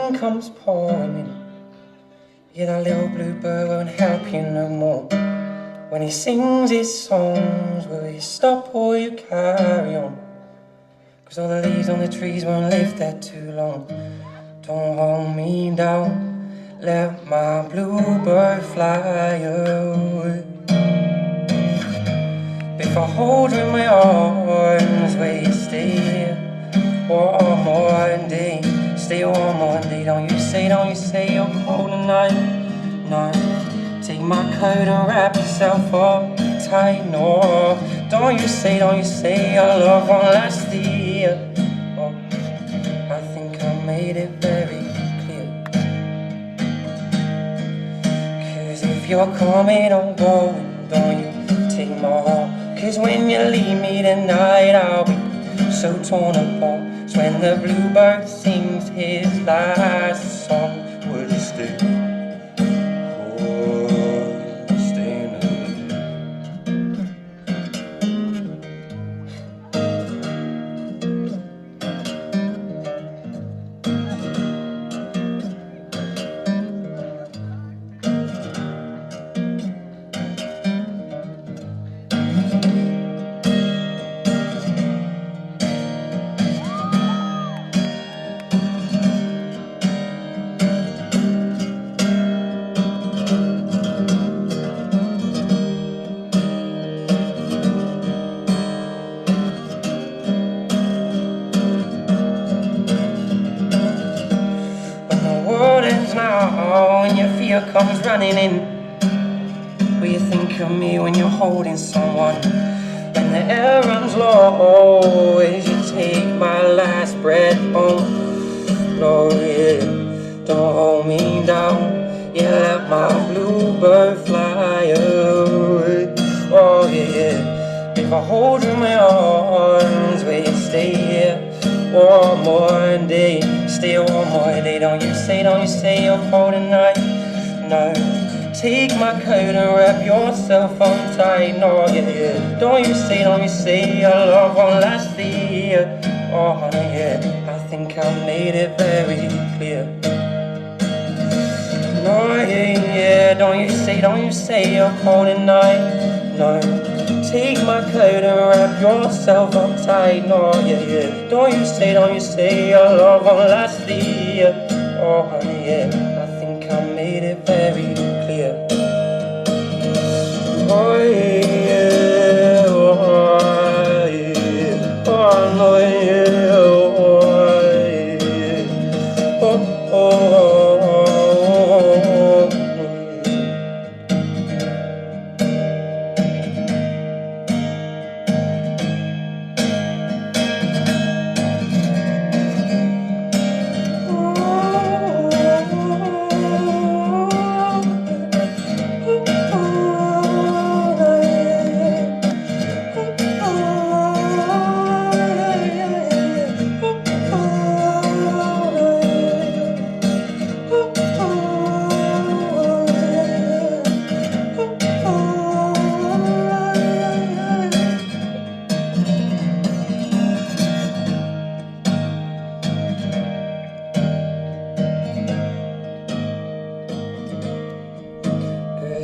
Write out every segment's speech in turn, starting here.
rain comes pouring in, yeah, that little bluebird won't help you no more. When he sings his songs, will you stop or you carry on? Cause all the leaves on the trees won't live there too long. Don't hold me down, let my bluebird fly away. If I hold you in my arms, will you stay one more day? Stay one more day, don't you say you're cold tonight. No, take my coat and wrap yourself up tight. No, don't you say your love won't last the year. Oh, I think I made it very clear. Cause if you're coming or going, don't you take my heart. Cause when you leave me tonight, I'll be so torn apart. So when the bluebird sings his last song, would you stay? Oh, stay another day. Now, when your fear comes running in, will you think of me when you're holding someone? When the air runs low, as you take my last breath home. No, yeah, don't hold me down, yeah, let my bluebird fly away. Oh yeah, if I hold you in my arms, will you stay here one more day? Stay one more day, don't you say you're cold tonight. No, take my coat and wrap yourself on tight. No, yeah, don't you say your love won't last the year. Oh honey, yeah, I think I made it very clear. No, yeah, don't you say you're cold tonight. No, take my coat and wrap yourself up tight. No, yeah, don't you say your love won't last the year. Oh honey, yeah, I think I made it very clear. Oh yeah, oh yeah, oh no, yeah, oh yeah, oh.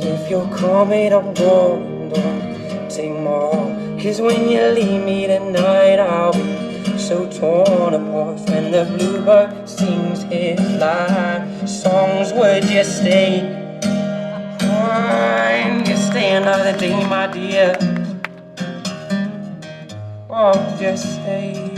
If you're coming, I'm going, don't take my heart. Cause when you leave me tonight, I'll be so torn apart. When the bluebird sings his last songs, would you stay? Would you stay another day, my dear? Won't you stay?